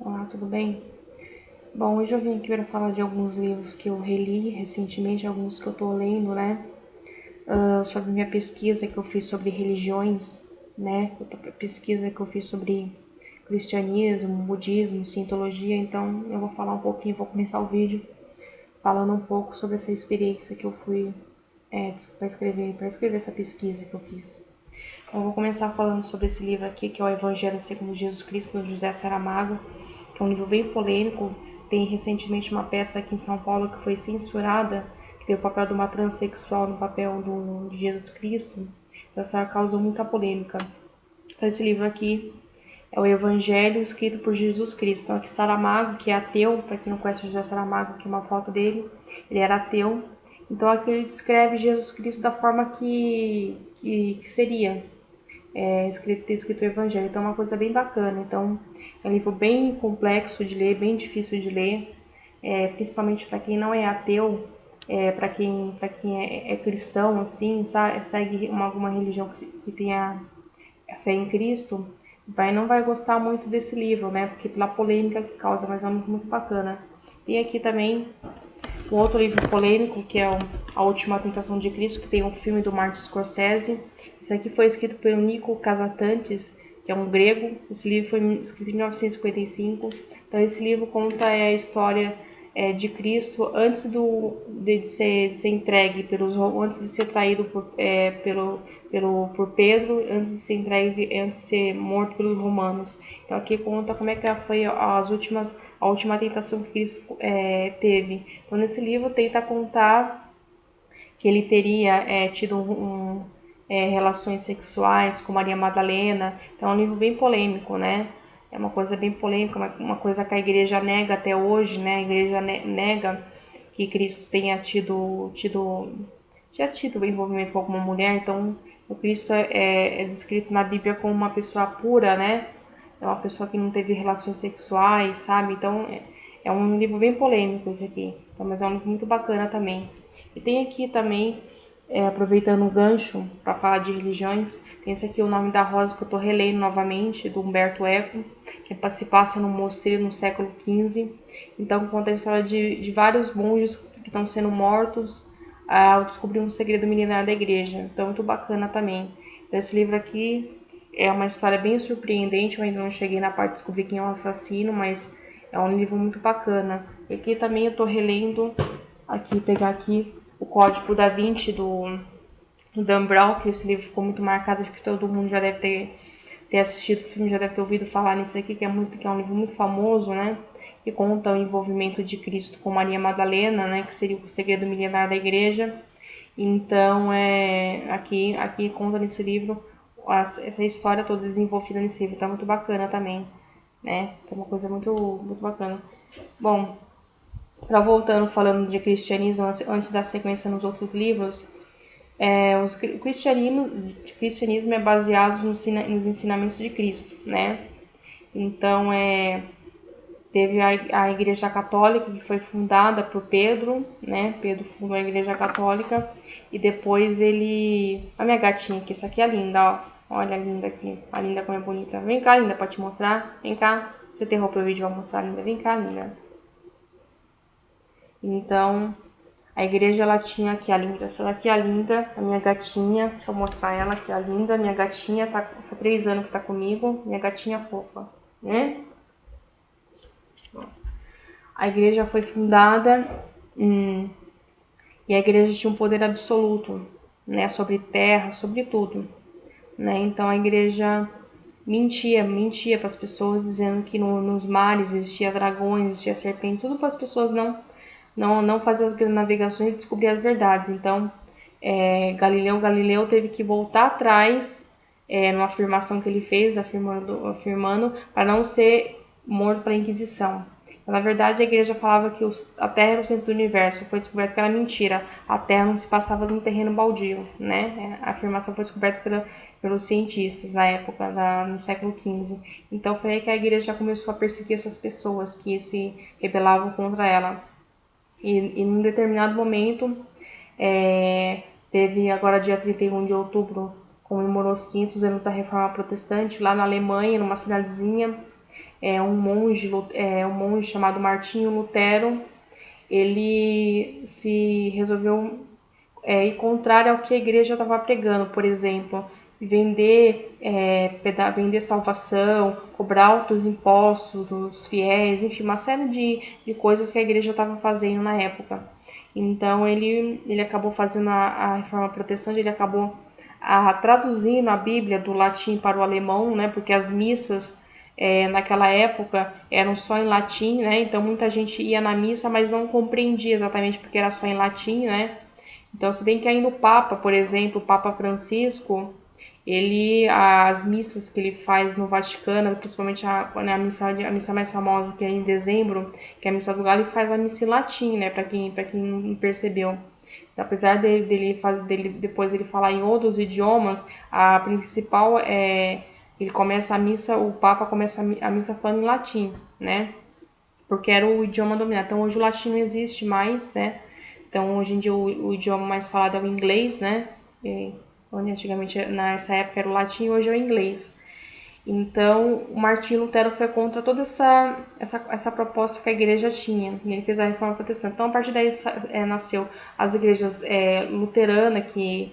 Olá, tudo bem? Bom, hoje eu vim aqui para falar de alguns livros que eu reli recentemente, alguns que eu tô lendo, né? Sobre minha pesquisa que eu fiz sobre religiões, né? Pesquisa que eu fiz sobre cristianismo, budismo, cientologia. Então, eu vou falar um pouquinho, vou começar o vídeo falando um pouco sobre essa experiência que eu fui para escrever essa pesquisa que eu fiz. Então, eu vou começar falando sobre esse livro aqui, que é o Evangelho segundo Jesus Cristo, do José Saramago, que é um livro bem polêmico. Tem recentemente uma peça aqui em São Paulo que foi censurada, que tem o papel de uma transexual no papel de Jesus Cristo. Então, essa causou muita polêmica. Então, esse livro aqui é o Evangelho escrito por Jesus Cristo. Então, aqui Saramago, que é ateu, para quem não conhece o José Saramago, aqui é uma foto dele, ele era ateu. Então, aqui ele descreve Jesus Cristo da forma que seria ter escrito o Evangelho. Então é uma coisa bem bacana. Então é um livro bem complexo de ler, bem difícil de ler, principalmente para quem não é ateu, para quem é cristão, assim, sabe, segue alguma religião que tenha fé em Cristo, não vai gostar muito desse livro, né? Porque pela polêmica que causa, mas é um livro muito bacana. Tem aqui também um outro livro polêmico, que é A Última Tentação de Cristo, que tem um filme do Martin Scorsese. Esse aqui foi escrito pelo Nico Casatantes, que é um grego. Esse livro foi escrito em 1955. Então, esse livro conta a história de Cristo antes de ser entregue antes de ser traído por Pedro, antes de ser entregue, antes de ser morto pelos romanos. Então aqui conta como é que foi a última tentação que Cristo teve. Então nesse livro tenta contar que ele teria tido relações sexuais com Maria Madalena. Então é um livro bem polêmico, né? É uma coisa bem polêmica, uma coisa que a igreja nega até hoje, né? A igreja nega que Cristo tenha já tido envolvimento com alguma mulher. Então o Cristo é descrito na Bíblia como uma pessoa pura, né? É uma pessoa que não teve relações sexuais, sabe? Então é um livro bem polêmico esse aqui, então, mas é um livro muito bacana também. E tem aqui também, aproveitando o gancho para falar de religiões, tem esse aqui, O Nome da Rosa, que eu estou relendo novamente, do Humberto Eco, que se passa no mosteiro no século XV. Então conta a história de vários monges que estão sendo mortos ao descobrir um segredo milenar da igreja. Então muito bacana também. Então, esse livro aqui é uma história bem surpreendente, eu ainda não cheguei na parte de descobrir quem é o assassino, mas é um livro muito bacana. E aqui também eu tô relendo, pegar aqui o Código da Vinci do Dan Brown, que esse livro ficou muito marcado, acho que todo mundo já deve ter assistido o filme, já deve ter ouvido falar nisso aqui, que é um livro muito famoso, né? Que conta o envolvimento de Cristo com Maria Madalena, né? Que seria o segredo milenar da igreja. Então, aqui conta nesse livro essa história toda desenvolvida nesse livro, tá muito bacana também, né? Então, uma coisa muito bacana. Bom, para voltando falando de cristianismo, antes da sequência nos outros livros, o cristianismo é baseado nos ensinamentos de Cristo, né? Então, teve a Igreja Católica, que foi fundada por Pedro, né? Pedro fundou a Igreja Católica e depois ele... A minha gatinha aqui, essa aqui é linda, ó. Olha a linda aqui, a linda como é bonita. Vem cá, linda, pra te mostrar. Vem cá. Deixa eu interromper o vídeo pra mostrar a linda. Vem cá, linda. Então, a igreja ela tinha aqui a linda. Essa daqui é a linda, a minha gatinha. Deixa eu mostrar ela aqui, a linda. Minha gatinha tá há 3 anos que tá comigo. Minha gatinha fofa, né? A igreja foi fundada e a igreja tinha um poder absoluto, né, sobre terra, sobre tudo, né? Então a igreja mentia para as pessoas dizendo que nos mares existia dragões, existia serpente, tudo para as pessoas não fazer as navegações e descobrir as verdades. Então Galileu teve que voltar atrás numa afirmação que ele fez, afirmando para não ser morto pela Inquisição. Na verdade, a igreja falava que a Terra era o centro do universo. Foi descoberto que era mentira. A Terra não se passava num terreno baldio, né? A afirmação foi descoberta pelos cientistas na época, no século XV. Então foi aí que a igreja começou a perseguir essas pessoas que se rebelavam contra ela. E num determinado momento, teve agora dia 31 de outubro, comemorou os 500 anos da Reforma Protestante, lá na Alemanha, numa cidadezinha um monge chamado Martinho Lutero, ele se resolveu ir contrário ao que a igreja estava pregando, por exemplo, vender salvação, cobrar altos impostos dos fiéis, enfim, uma série de coisas que a igreja estava fazendo na época. Então ele acabou fazendo a reforma protestante, ele acabou traduzindo a Bíblia do latim para o alemão, né, porque as missas naquela época eram só em latim, né, então muita gente ia na missa, mas não compreendia exatamente porque era só em latim, né. Então, se bem que ainda o Papa, por exemplo, o Papa Francisco, as missas que ele faz no Vaticano, principalmente a missa mais famosa, que é em dezembro, que é a missa do Galo, ele faz a missa em latim, né, para quem não percebeu. Então, apesar dele depois ele falar em outros idiomas, a principal ele começa a missa, o Papa começa a missa falando em latim, né? Porque era o idioma dominante. Então hoje o latim não existe mais, né? Então hoje em dia o idioma mais falado é o inglês, né? Onde antigamente nessa época era o latim e hoje é o inglês. Então o Martinho Lutero foi contra toda essa proposta que a igreja tinha. E ele fez a reforma protestante. Então a partir daí nasceu as igrejas luteranas que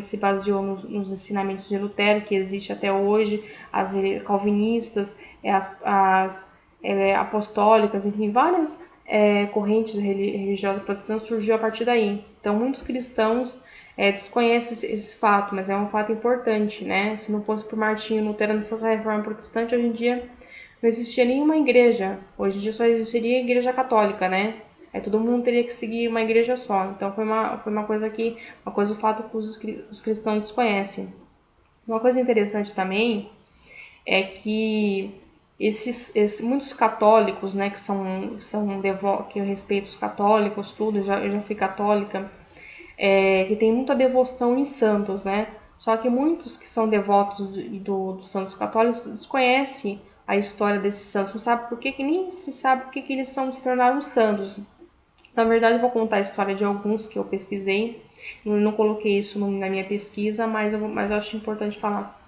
se baseou nos ensinamentos de Lutero, que existe até hoje, as calvinistas, as apostólicas, enfim, várias correntes religiosas protestantes surgiu a partir daí. Então, muitos cristãos desconhecem esse fato, mas é um fato importante, né? Se não fosse por Martinho Lutero, não fosse a reforma protestante, hoje em dia não existia nenhuma igreja. Hoje em dia só existiria a igreja católica, né? Aí todo mundo teria que seguir uma igreja só. Então foi uma coisa o fato que os cristãos desconhecem. Uma coisa interessante também é que muitos católicos, né, são devotos, que eu respeito os católicos, tudo, eu já fui católica, que tem muita devoção em santos, né? Só que muitos que são devotos dos santos católicos desconhecem a história desses santos, não sabe por que nem se sabe por que eles se tornaram santos. Na verdade, eu vou contar a história de alguns que eu pesquisei. Eu não coloquei isso na minha pesquisa, mas eu acho importante falar.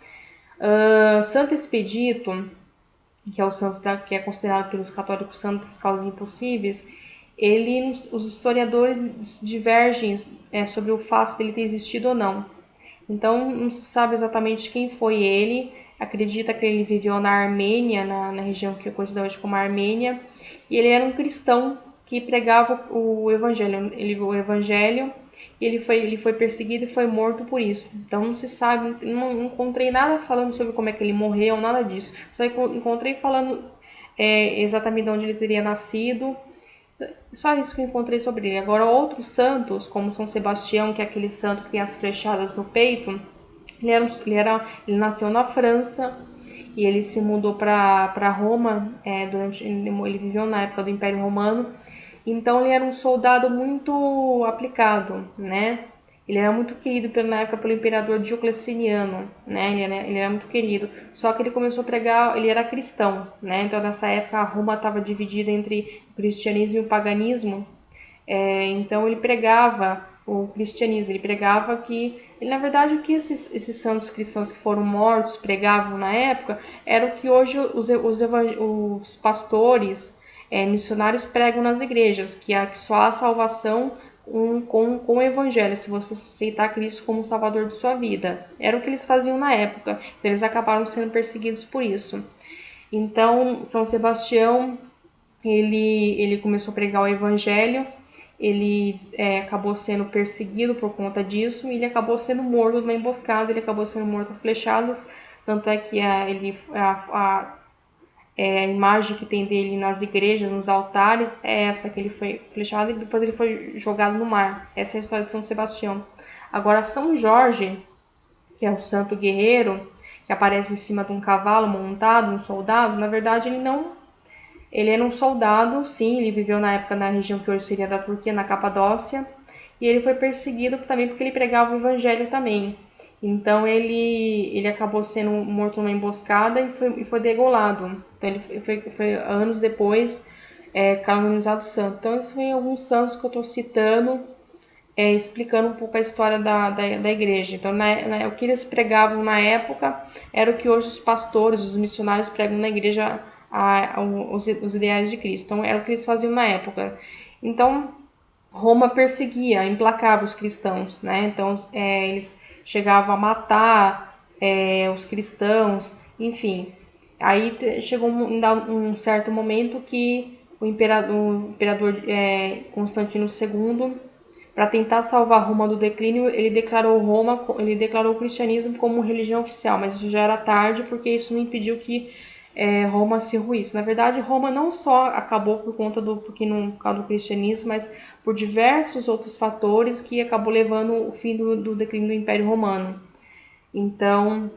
Santo Expedito, que é o santo que é considerado pelos católicos santo das causas impossíveis, os historiadores divergem sobre o fato de ele ter existido ou não. Então, não se sabe exatamente quem foi ele. Acredita que ele viveu na Armênia, na região que é conhecida hoje como Armênia, e ele era um cristão que pregava o evangelho. Ele viu o evangelho e ele foi perseguido e foi morto por isso. Então não se sabe, não encontrei nada falando sobre como é que ele morreu, nada disso. Só encontrei falando exatamente de onde ele teria nascido. Só isso que eu encontrei sobre ele. Agora, outros santos, como São Sebastião, que é aquele santo que tem as flechadas no peito, ele nasceu na França e ele se mudou para Roma, ele viveu na época do Império Romano, então ele era um soldado muito aplicado, né? Ele era muito querido na época pelo imperador Diocleciano, né? Ele era muito querido. Só que ele começou a pregar, ele era cristão, né? Então nessa época a Roma estava dividida entre o cristianismo e o paganismo. Então ele pregava o cristianismo, ele pregava na verdade, o que esses santos cristãos que foram mortos pregavam na época era o que hoje os pastores, missionários pregam nas igrejas, que só há salvação com o evangelho, se você aceitar Cristo como Salvador de sua vida. Era o que eles faziam na época, eles acabaram sendo perseguidos por isso. Então, São Sebastião, ele começou a pregar o evangelho, ele acabou sendo perseguido por conta disso e ele acabou sendo morto numa emboscada, ele acabou sendo morto a flechadas, tanto é que a imagem que tem dele nas igrejas, nos altares, é essa, que ele foi flechado e depois ele foi jogado no mar. Essa é a história de São Sebastião. Agora, São Jorge, que é o santo guerreiro, que aparece em cima de um cavalo montado, um soldado, na verdade ele era um soldado, sim, ele viveu na época na região que hoje seria da Turquia, na Capadócia, e ele foi perseguido também porque ele pregava o evangelho também. Então ele acabou sendo morto numa emboscada e foi degolado. Então ele foi anos depois canonizado santo. Então esses foram alguns santos que eu estou citando explicando um pouco a história da igreja. Então, o que eles pregavam na época era o que hoje os pastores, os missionários pregam na igreja, os ideais de Cristo. Então, era o que eles faziam na época. Então, Roma perseguia, implacava os cristãos, né? Então, eles chegavam a matar os cristãos, enfim. Aí chegou um certo momento que o imperador Constantino II, para tentar salvar Roma do declínio, ele declarou o cristianismo como religião oficial, mas isso já era tarde porque isso não impediu que Roma se ruísse. Na verdade, Roma não só acabou por causa do cristianismo, mas por diversos outros fatores que acabou levando o fim do declínio do Império Romano. Então,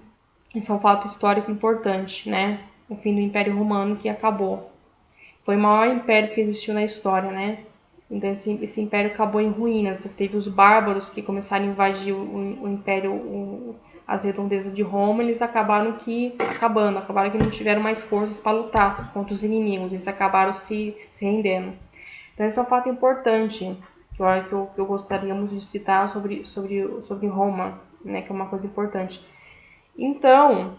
isso é um fato histórico importante, né? O fim do Império Romano que acabou. Foi o maior império que existiu na história, né? Então esse império acabou em ruínas. Teve os bárbaros que começaram a invadir o império, as redondezas de Roma. Eles acabaram que não tiveram mais forças para lutar contra os inimigos. Eles acabaram se rendendo. Então esse é um fato importante que eu gostaríamos de citar sobre Roma, né? Que é uma coisa importante. Então,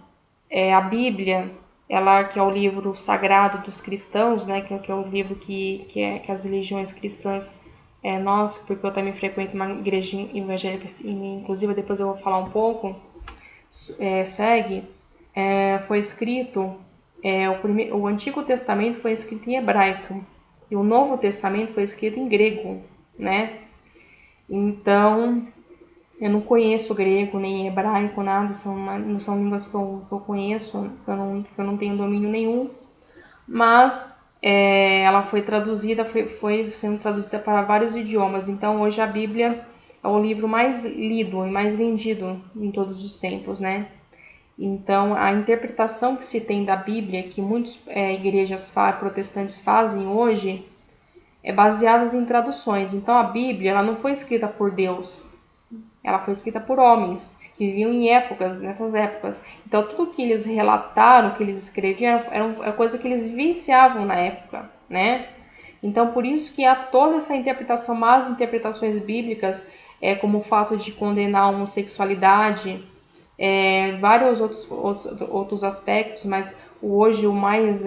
a Bíblia, ela que é o livro sagrado dos cristãos, né, que é o livro que as religiões cristãs, nós, porque eu também frequento uma igreja evangélica, inclusive depois eu vou falar um pouco, segue, foi escrito, o Antigo Testamento foi escrito em hebraico e o Novo Testamento foi escrito em grego, né? Então, eu não conheço grego, nem hebraico, nada, não são línguas que eu conheço, que eu não tenho domínio nenhum, mas ela foi traduzida, foi sendo traduzida para vários idiomas, então hoje a Bíblia é o livro mais lido e mais vendido em todos os tempos, né? Então, a interpretação que se tem da Bíblia, que muitas igrejas protestantes fazem hoje, é baseada em traduções. Então, a Bíblia ela não foi escrita por Deus, ela foi escrita por homens que viviam nessas épocas. Então, tudo que eles relataram, que eles escreviam, era coisa que eles vivenciavam na época, né? Então, por isso que há toda essa interpretação, más interpretações bíblicas, como o fato de condenar a homossexualidade, vários outros aspectos, mas hoje o mais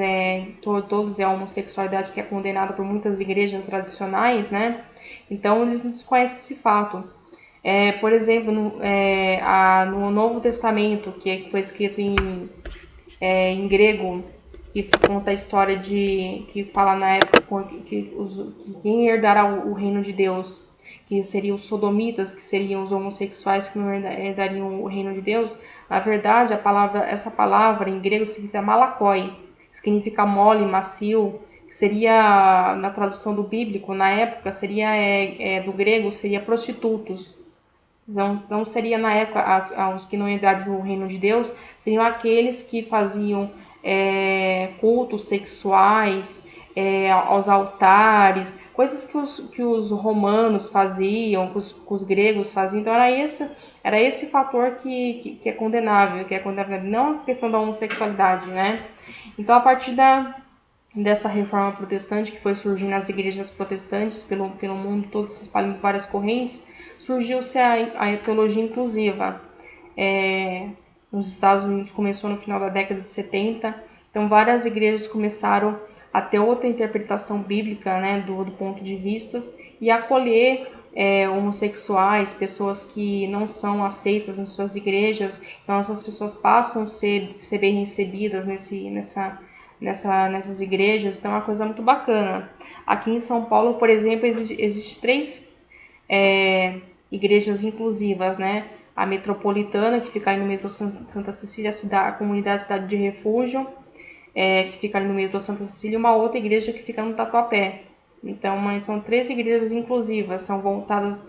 todos é a homossexualidade que é condenada por muitas igrejas tradicionais, né? Então, eles desconhecem esse fato. Por exemplo, no Novo Testamento, que foi escrito em grego, que conta a história que fala na época que quem herdará o reino de Deus, que seriam os sodomitas, que seriam os homossexuais que não herdariam o reino de Deus. Na verdade, essa palavra em grego significa malakoi, significa mole, macio, que seria, na tradução do bíblico, na época, seria do grego, seria prostitutos. Então seria na época os que não herdariam o reino de Deus seriam aqueles que faziam cultos sexuais aos altares, coisas que os romanos faziam, que os gregos faziam. Então era esse fator que é condenável, não a questão da homossexualidade, né? Então a partir dessa reforma protestante que foi surgindo nas igrejas protestantes pelo mundo todo, se espalhando várias correntes, surgiu-se a teologia inclusiva. Nos Estados Unidos começou no final da década de 70, então várias igrejas começaram a ter outra interpretação bíblica, né, do ponto de vista e acolher homossexuais, pessoas que não são aceitas em suas igrejas, então essas pessoas passam a ser bem recebidas nessas igrejas, então é uma coisa muito bacana. Aqui em São Paulo, por exemplo, existe 3 igrejas inclusivas, né? A Metropolitana, que fica ali no metrô Santa Cecília, a comunidade Cidade de Refúgio, que fica ali no metrô Santa Cecília, e uma outra igreja que fica no Tatuapé. Então, são 3 igrejas inclusivas, são voltadas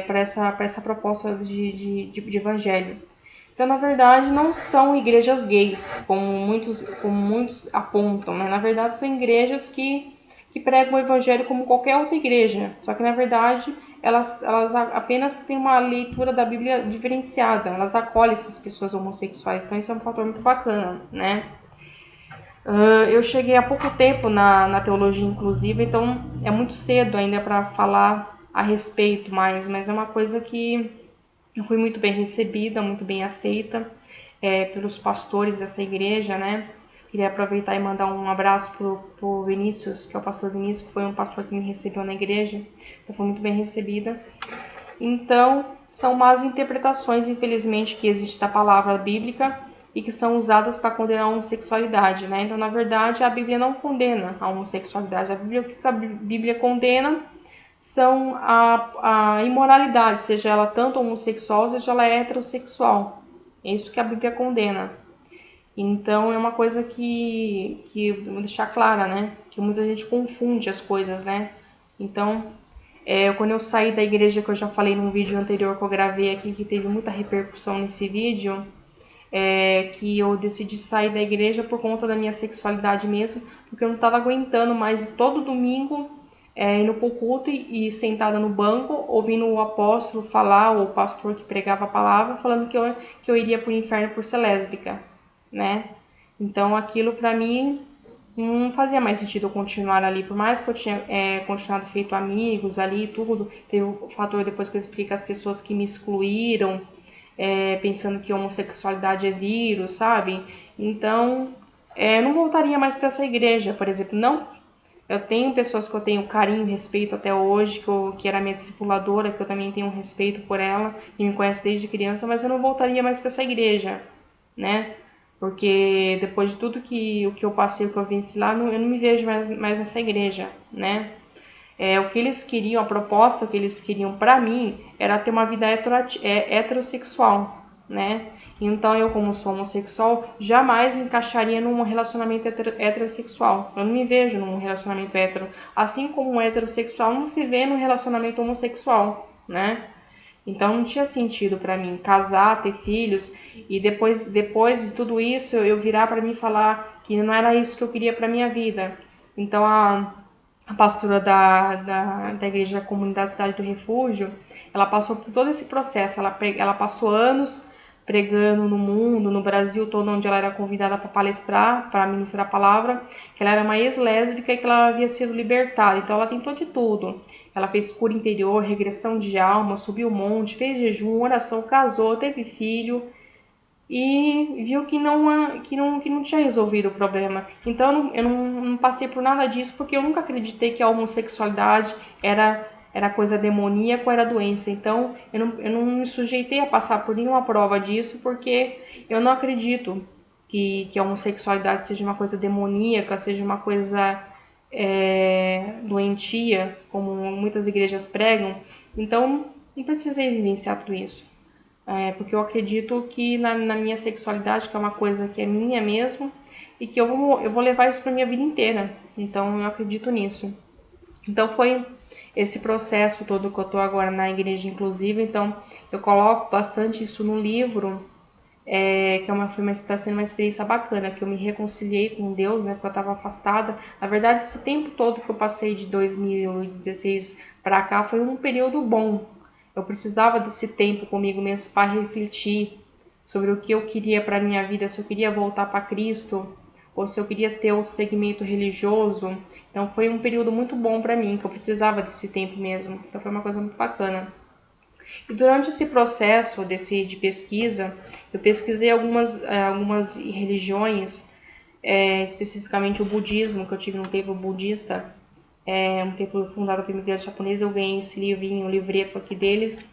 para essa proposta de evangelho. Então, na verdade, não são igrejas gays, como muitos apontam, né? Na verdade, são igrejas que pregam o evangelho como qualquer outra igreja. Só que, na verdade, elas apenas têm uma leitura da Bíblia diferenciada. Elas acolhem essas pessoas homossexuais. Então, isso é um fator muito bacana, né? Eu cheguei há pouco tempo na teologia inclusiva, então é muito cedo ainda para falar a respeito mais, mas é uma coisa que eu fui muito bem recebida, muito bem aceita pelos pastores dessa igreja, né? Queria aproveitar e mandar um abraço pro Vinícius, que é o pastor Vinícius, que foi um pastor que me recebeu na igreja, então foi muito bem recebida. Então, são más interpretações, infelizmente, que existe da palavra bíblica e que são usadas para condenar a homossexualidade, né? Então, na verdade, a Bíblia não condena a homossexualidade. O que a Bíblia condena são a imoralidade, seja ela tanto homossexual, seja ela heterossexual. É isso que a Bíblia condena. Então, é uma coisa que vou deixar clara, né? Que muita gente confunde as coisas, né? Então, quando eu saí da igreja, que eu já falei num vídeo anterior que eu gravei aqui, que teve muita repercussão nesse vídeo, que eu decidi sair da igreja por conta da minha sexualidade mesmo, porque eu não estava aguentando mais todo domingo indo pro culto e sentada no banco, ouvindo o apóstolo falar, ou o pastor que pregava a palavra, falando que eu iria pro inferno por ser lésbica, né? Então aquilo pra mim não fazia mais sentido eu continuar ali, por mais que eu tinha continuado feito amigos ali e tudo, teve o fator depois que eu expliquei as pessoas que me excluíram, pensando que homossexualidade é vírus, sabe? Então, não voltaria mais para essa igreja, por exemplo. Não, eu tenho pessoas que eu tenho carinho e respeito até hoje, que era minha discipuladora, que eu também tenho um respeito por ela, que me conhece desde criança, mas eu não voltaria mais para essa igreja, né? Porque depois de tudo o que eu passei, o que eu venci lá, eu não me vejo mais nessa igreja, né? O que eles queriam, a proposta que eles queriam para mim era ter uma vida heterossexual, né? Então eu, como sou homossexual, jamais me encaixaria num relacionamento heterossexual. Eu não me vejo num relacionamento hétero. Assim como um heterossexual não se vê num relacionamento homossexual, né? Então não tinha sentido para mim casar, ter filhos e depois de tudo isso eu virar para mim e falar que não era isso que eu queria para minha vida. Então a pastora da igreja da comunidade Cidade do Refúgio, ela passou por todo esse processo, ela passou anos pregando no mundo, no Brasil todo, onde ela era convidada para palestrar, para ministrar a palavra, que ela era uma ex-lésbica e que ela havia sido libertada. Então ela tentou de tudo. Ela fez cura interior, regressão de alma, subiu o monte, fez jejum, oração, casou, teve filho e viu que não tinha resolvido o problema. Então eu não passei por nada disso porque eu nunca acreditei que a homossexualidade era coisa demoníaca ou era doença. Então eu não me sujeitei a passar por nenhuma prova disso porque eu não acredito que a homossexualidade seja uma coisa demoníaca, seja uma coisa doentia, como muitas igrejas pregam. Então não precisei vivenciar tudo isso. Porque eu acredito que na minha sexualidade, que é uma coisa que é minha mesmo, e que eu vou levar isso para minha vida inteira. Então eu acredito nisso. Então foi esse processo todo que eu tô agora na igreja inclusiva. Então eu coloco bastante isso no livro, que está sendo uma experiência bacana, que eu me reconciliei com Deus, né, porque eu estava afastada. Na verdade, esse tempo todo que eu passei de 2016 para cá foi um período bom. Eu precisava desse tempo comigo mesmo para refletir sobre o que eu queria para minha vida, se eu queria voltar para Cristo ou se eu queria ter o segmento religioso. Então foi um período muito bom para mim, que eu precisava desse tempo mesmo. Então foi uma coisa muito bacana. E durante esse processo de pesquisa, eu pesquisei algumas religiões, especificamente o budismo, que eu tive um templo budista, um templo fundado pela igreja japonesa. Eu ganhei esse livrinho, um livreto aqui deles,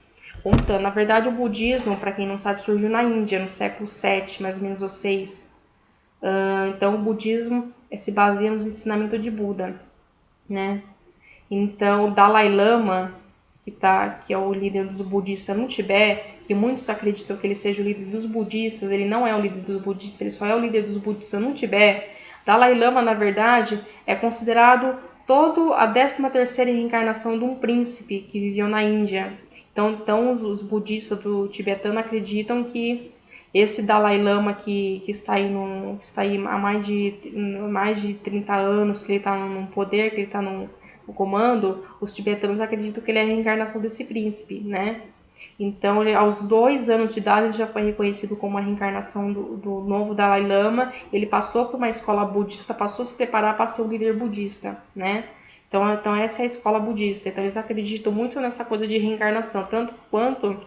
contando. Na verdade, o budismo, para quem não sabe, surgiu na Índia, no século VII, mais ou menos, ou VI. Então, o budismo se baseia nos ensinamentos de Buda, né? Então, o Dalai Lama, que é o líder dos budistas no Tibete, que muitos acreditam que ele seja o líder dos budistas, ele não é o líder dos budistas, ele só é o líder dos budistas no Tibete. Dalai Lama, na verdade, é considerado a 13ª reencarnação de um príncipe que viveu na Índia. Então os budistas do tibetano acreditam que esse Dalai Lama que está aí há mais de 30 anos, que ele está no poder, que ele está no comando, os tibetanos acreditam que ele é a reencarnação desse príncipe, né? Então, aos 2 anos de idade, ele já foi reconhecido como a reencarnação do novo Dalai Lama. Ele passou por uma escola budista, passou a se preparar para ser um líder budista, né? Então essa é a escola budista. Então eles acreditam muito nessa coisa de reencarnação, tanto quanto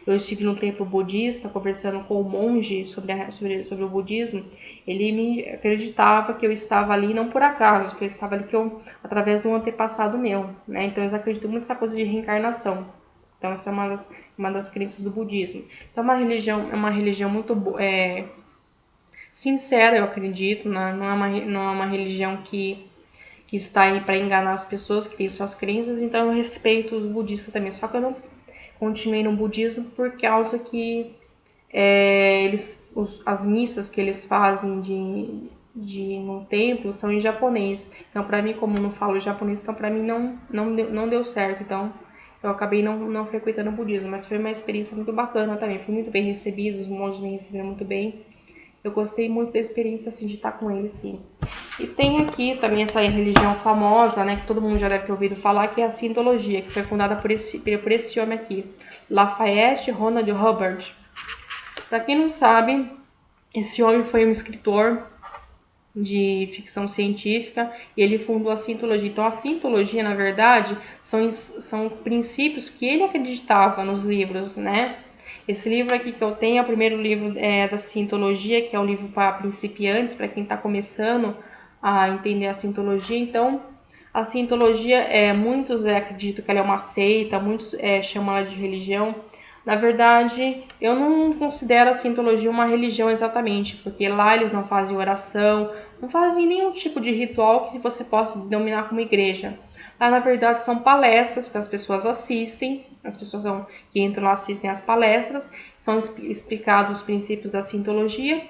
eu estive no templo budista conversando com o monge sobre o budismo. Ele me acreditava que eu estava ali não por acaso, que eu estava ali através de um antepassado meu, né? Então eles acreditam muito nessa coisa de reencarnação. Então essa é uma das crenças do budismo. Então é uma religião muito sincera, eu acredito, né? Não é uma religião que está aí para enganar as pessoas, que tem suas crenças, então eu respeito os budistas também. Só que eu não continuei no budismo por causa que as missas que eles fazem no templo são em japonês. Então, para mim, como não falo japonês, então para mim não deu certo. Então, eu acabei não frequentando o budismo, mas foi uma experiência muito bacana também. Fui muito bem recebido, os monges me receberam muito bem. Eu gostei muito da experiência assim de estar com eles, sim. E tem aqui também essa religião famosa, né, que todo mundo já deve ter ouvido falar, que é a Cientologia, que foi fundada por esse homem aqui, Lafayette Ronald Hubbard. Para quem não sabe, esse homem foi um escritor de ficção científica e ele fundou a Cientologia. Então a Cientologia, na verdade, são princípios que ele acreditava nos livros, né? Esse livro aqui que eu tenho é o primeiro livro da Cientologia, que é um livro para principiantes, para quem está começando a entender a Cientologia. Então, a Cientologia, muitos acreditam que ela é uma seita, muitos chamam ela de religião. Na verdade, eu não considero a Cientologia uma religião exatamente, porque lá eles não fazem oração, não fazem nenhum tipo de ritual que você possa denominar como igreja. Lá, na verdade, são palestras que as pessoas assistem, as pessoas que entram lá assistem às palestras, são explicados os princípios da Cientologia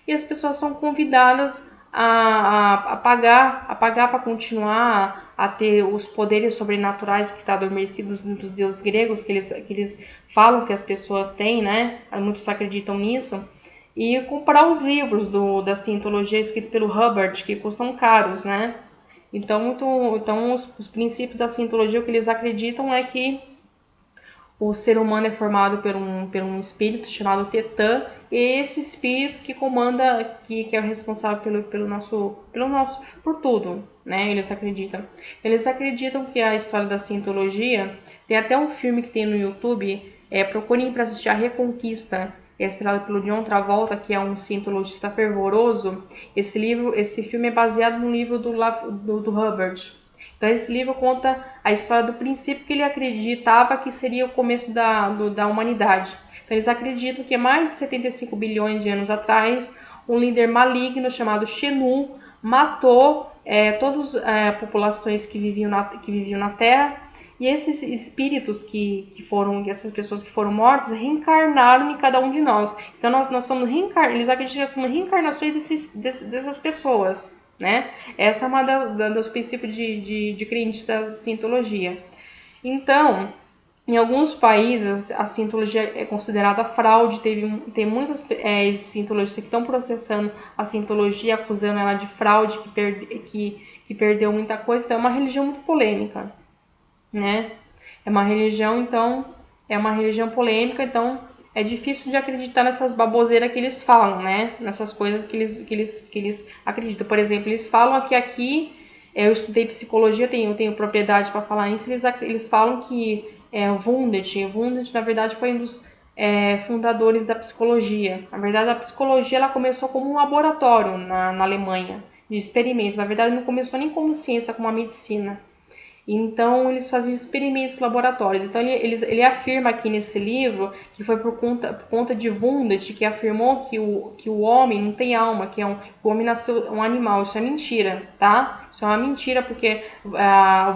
e as pessoas são convidadas a pagar para continuar a ter os poderes sobrenaturais que estão adormecidos dos deuses gregos, que eles falam que as pessoas têm, né? Muitos acreditam nisso. E comprar os livros da Cientologia escritos pelo Hubbard, que custam caros, né? Então os princípios da Cientologia, o que eles acreditam é que o ser humano é formado por um espírito chamado Tetã, e é esse espírito que comanda, que é o responsável por tudo, né? Eles acreditam que a história da Cientologia, tem até um filme que tem no YouTube, procurem para assistir A Reconquista, estrelado pelo John Travolta, que é um cientologista fervoroso. Esse filme é baseado no livro do Hubbard. Então esse livro conta a história do princípio que ele acreditava que seria o começo da humanidade. Então eles acreditam que mais de 75 bilhões de anos atrás, um líder maligno chamado Xenu matou todas as populações que viviam na Terra, e esses espíritos essas pessoas que foram mortas, reencarnaram em cada um de nós. Então nós somos eles acreditam que nós somos reencarnações dessas pessoas, né? Essa é uma dos princípios de crentes da Cientologia. Então, em alguns países, a Cientologia é considerada fraude. Tem muitas cientologistas que estão processando a Cientologia, acusando ela de fraude, que perdeu muita coisa. Então, é uma religião muito polêmica, né? É uma religião polêmica, então é difícil de acreditar nessas baboseiras que eles falam, né? Nessas coisas que eles acreditam. Por exemplo, eles falam que aqui, eu estudei psicologia, eu tenho propriedade para falar isso, eles falam que Wundt, na verdade, foi um dos fundadores da psicologia. Na verdade, a psicologia ela começou como um laboratório na Alemanha, de experimentos. Na verdade, não começou nem como ciência, como a medicina. Então, eles faziam experimentos laboratórios. Então, ele afirma aqui nesse livro que foi por conta de Wundt, que afirmou que o homem não tem alma, que o homem nasceu um animal. Isso é mentira, tá? Isso é uma mentira, porque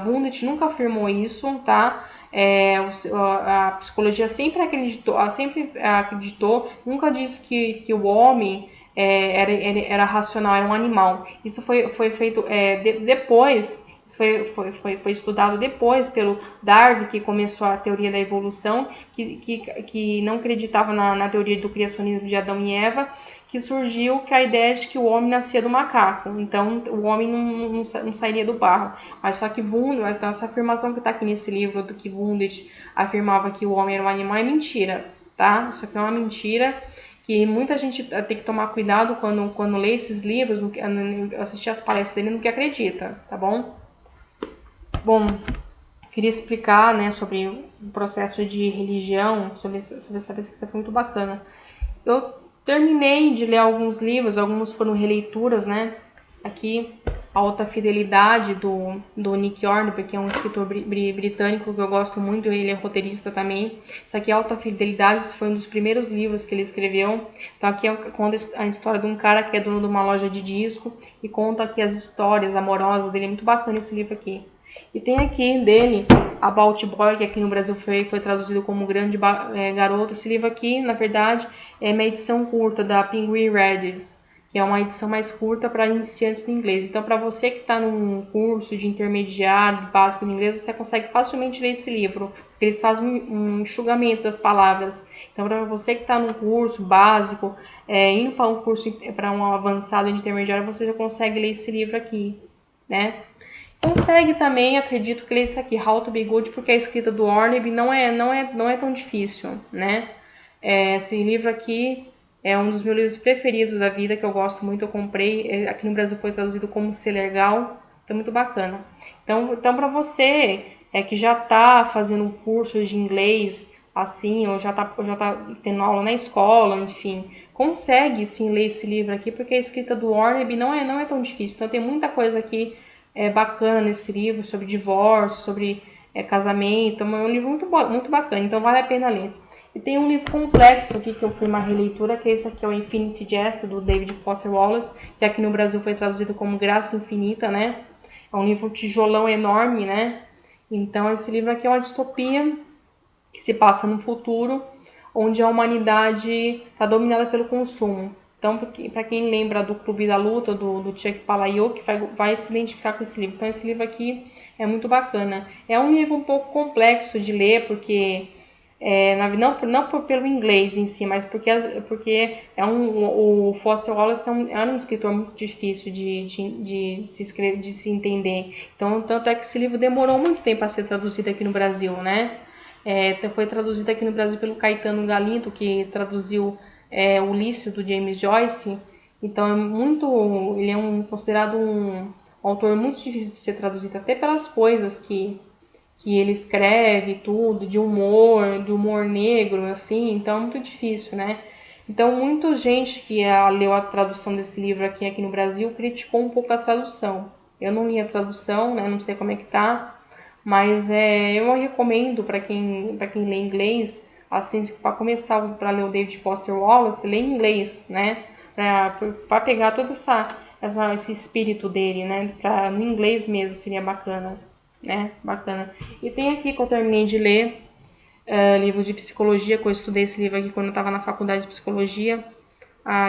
Wundt nunca afirmou isso, tá? A psicologia sempre acreditou, nunca disse que o homem era racional, era um animal. Isso foi feito depois. Isso foi estudado depois pelo Darwin, que começou a teoria da evolução, que não acreditava na teoria do criacionismo de Adão e Eva, que surgiu a ideia de que o homem nascia do macaco, então o homem não sairia do barro. Mas só que então essa afirmação que está aqui nesse livro, do que Wundt afirmava que o homem era um animal, é mentira, tá? Isso aqui é uma mentira, que muita gente tem que tomar cuidado quando lê esses livros, assistir as palestras dele, no que acredita, tá bom? Bom, queria explicar, né, sobre o processo de religião, sobre essa pesquisa, foi muito bacana. Eu terminei de ler alguns livros, alguns foram releituras, né? Aqui, A Alta Fidelidade, do Nick Hornby, que é um escritor britânico que eu gosto muito, ele é roteirista também. Isso aqui, A Alta Fidelidade, foi um dos primeiros livros que ele escreveu. Então aqui conta a história de um cara que é dono de uma loja de disco e conta aqui as histórias amorosas dele. É muito bacana esse livro aqui. E tem aqui dele, About Boy, que aqui no Brasil foi traduzido como Grande Garoto. Esse livro aqui, na verdade, é uma edição curta da Penguin Random, que é uma edição mais curta para iniciantes do inglês. Então, para você que está num curso de intermediário, básico de inglês, você consegue facilmente ler esse livro, porque eles fazem um enxugamento das palavras. Então, para você que está num curso básico, indo para um curso para um avançado de intermediário, você já consegue ler esse livro aqui, né? Consegue também, acredito que ler isso aqui, How to Be Good, porque a escrita do Hornby não é tão difícil, né? Esse livro aqui é um dos meus livros preferidos da vida, que eu gosto muito, eu comprei, aqui no Brasil foi traduzido como Ser Legal, então muito bacana. Então para você que já está fazendo um curso de inglês, assim, ou já tá tendo aula na escola, enfim, consegue sim ler esse livro aqui, porque a escrita do Hornby não é tão difícil, então tem muita coisa aqui bacana nesse livro, sobre divórcio, sobre casamento, é um livro muito bacana, então vale a pena ler. E tem um livro complexo aqui que eu fui uma releitura, que esse aqui é o Infinity Jest, do David Foster Wallace, que aqui no Brasil foi traduzido como Graça Infinita, né? É um livro tijolão enorme, né? Então esse livro aqui é uma distopia que se passa no futuro, onde a humanidade está dominada pelo consumo. Então, para quem lembra do Clube da Luta, do Chuck Palahniuk, vai se identificar com esse livro. Então, esse livro aqui é muito bacana. É um livro um pouco complexo de ler, porque não pelo inglês em si, mas porque o Foster Wallace era um escritor muito difícil de se escrever, de se entender. Então, tanto é que esse livro demorou muito tempo a ser traduzido aqui no Brasil, né? Foi traduzido aqui no Brasil pelo Caetano Galindo, que traduziu Ulisses, do James Joyce. Então ele é considerado um autor muito difícil de ser traduzido, até pelas coisas que ele escreve, tudo, de humor negro, assim, então é muito difícil, né? Então, muita gente que leu a tradução desse livro aqui no Brasil criticou um pouco a tradução. Eu não li a tradução, né? Não sei como é que tá, mas eu recomendo para quem lê inglês, assim, para começar para ler o David Foster Wallace, ler em inglês, né? Para pegar todo esse espírito dele, né? No inglês mesmo seria bacana, né? Bacana. E tem aqui que eu terminei de ler, livro de psicologia, que eu estudei esse livro aqui quando eu estava na faculdade de psicologia.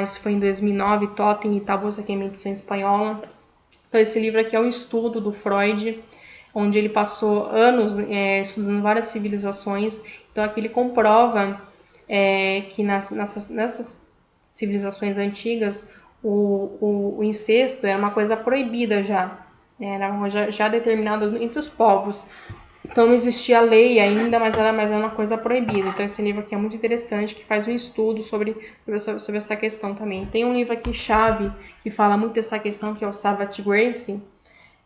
Isso foi em 2009, Totem e Tabus, aqui é minha edição espanhola. Então, esse livro aqui é um estudo do Freud, onde ele passou anos estudando várias civilizações. Então, aqui ele comprova que nessas civilizações antigas o incesto era uma coisa proibida já, era já determinado entre os povos. Então não existia lei ainda, mas era uma coisa proibida. Então esse livro aqui é muito interessante, que faz um estudo sobre essa questão também. Tem um livro aqui chave que fala muito dessa questão, que é o Savage Grace.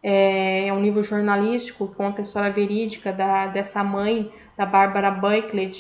É um livro jornalístico que conta a história verídica dessa mãe, da Barbara Buckley,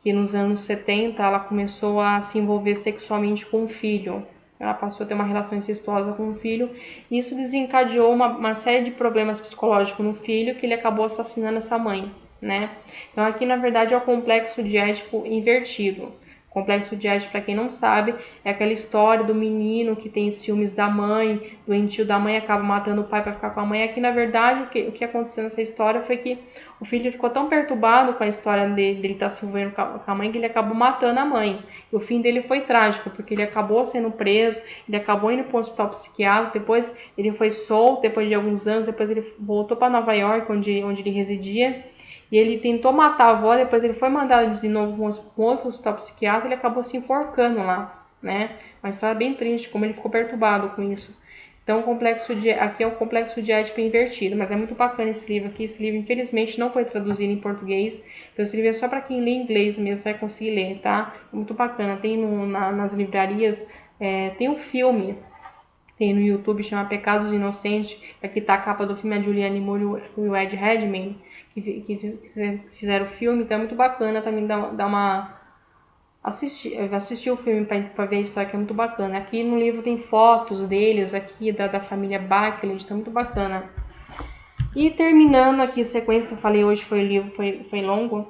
que nos anos 70 ela começou a se envolver sexualmente com um filho. Ela passou a ter uma relação incestuosa com o filho, e isso desencadeou uma série de problemas psicológicos no filho, que ele acabou assassinando essa mãe, né? Então aqui, na verdade, é o complexo de Édipo invertido. O complexo de Édipo, para quem não sabe, é aquela história do menino que tem ciúmes da mãe, doentio da mãe, acaba matando o pai para ficar com a mãe. Aqui, na verdade, o que aconteceu nessa história foi que o filho ficou tão perturbado com a história dele estar se envolvendo com a mãe, que ele acabou matando a mãe. E o fim dele foi trágico, porque ele acabou sendo preso, ele acabou indo para um hospital psiquiátrico, depois ele foi solto, depois de alguns anos, depois ele voltou para Nova York, onde ele residia. E ele tentou matar a avó, depois ele foi mandado de novo para um outro hospital psiquiátrico, e ele acabou se enforcando lá, né? Uma história bem triste, como ele ficou perturbado com isso. Então, aqui é o complexo de Édipo invertido, mas é muito bacana esse livro aqui. Esse livro, infelizmente, não foi traduzido em português, então esse livro é só para quem lê inglês mesmo, vai conseguir ler, tá? É muito bacana. Tem nas livrarias, tem um filme tem no YouTube, chama Pecados Inocentes. Aqui tá a capa do filme, a Julianne Moore e o Ed Redmayne, que fizeram o filme, então é muito bacana também dar uma... assistir o filme para ver a história, que é muito bacana. Aqui no livro tem fotos deles, aqui da família Bachelet, tá muito bacana. E terminando aqui a sequência, eu falei hoje o livro foi longo,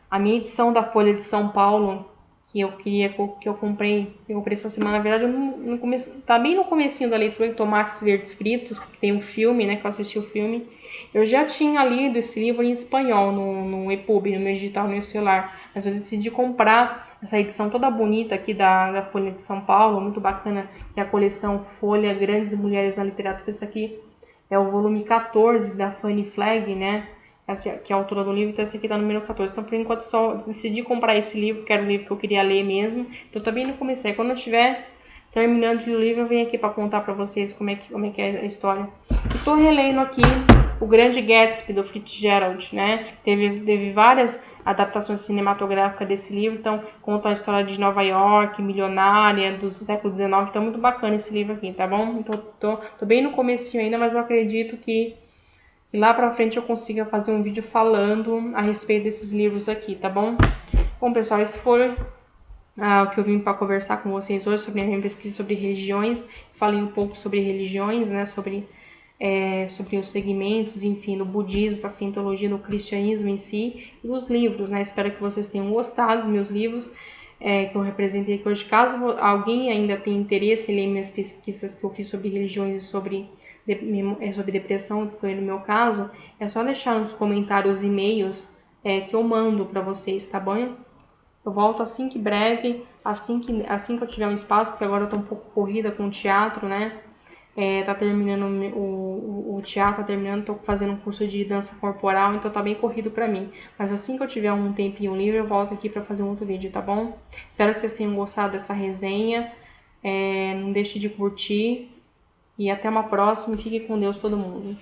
a minha edição da Folha de São Paulo, que eu comprei essa semana, na verdade eu não comecei, tá bem no comecinho da leitura, de Tomates Verdes Fritos, que tem um filme, né, que eu assisti o filme. Eu já tinha lido esse livro em espanhol no EPUB, no meu digital, no meu celular, mas eu decidi comprar essa edição toda bonita aqui da Folha de São Paulo, muito bacana, que é a coleção Folha Grandes Mulheres na Literatura. Esse aqui é o volume 14 da Fanny Flagg, né? Essa, que é a autora do livro, então esse aqui tá no número 14. Então, por enquanto, só decidi comprar esse livro, que era o livro que eu queria ler mesmo. Então, também não comecei. Quando eu estiver terminando o livro, eu venho aqui para contar para vocês como é que é a história. E tô relendo aqui O Grande Gatsby, do Fitzgerald, né? Teve várias adaptações cinematográficas desse livro, então conta a história de Nova York, milionária, do século XIX, então muito bacana esse livro aqui, tá bom? Então tô bem no comecinho ainda, mas eu acredito que lá pra frente eu consiga fazer um vídeo falando a respeito desses livros aqui, tá bom? Bom, pessoal, esse foi o que eu vim para conversar com vocês hoje sobre a minha pesquisa sobre religiões. Falei um pouco sobre religiões, né? Sobre os segmentos, enfim, do budismo, da cientologia, do cristianismo em si e dos livros, né? Espero que vocês tenham gostado dos meus livros que eu representei aqui hoje. Caso alguém ainda tenha interesse em ler minhas pesquisas que eu fiz sobre religiões e sobre depressão, que foi no meu caso, é só deixar nos comentários e-mails que eu mando para vocês, tá bom? Eu volto assim que breve, assim que eu tiver um espaço, porque agora eu tô um pouco corrida com o teatro, né? Tá terminando o teatro, tá terminando, tô fazendo um curso de dança corporal, então tá bem corrido pra mim. Mas assim que eu tiver um tempinho livre, eu volto aqui pra fazer um outro vídeo, tá bom? Espero que vocês tenham gostado dessa resenha. Não deixe de curtir. E até uma próxima. Fique com Deus todo mundo.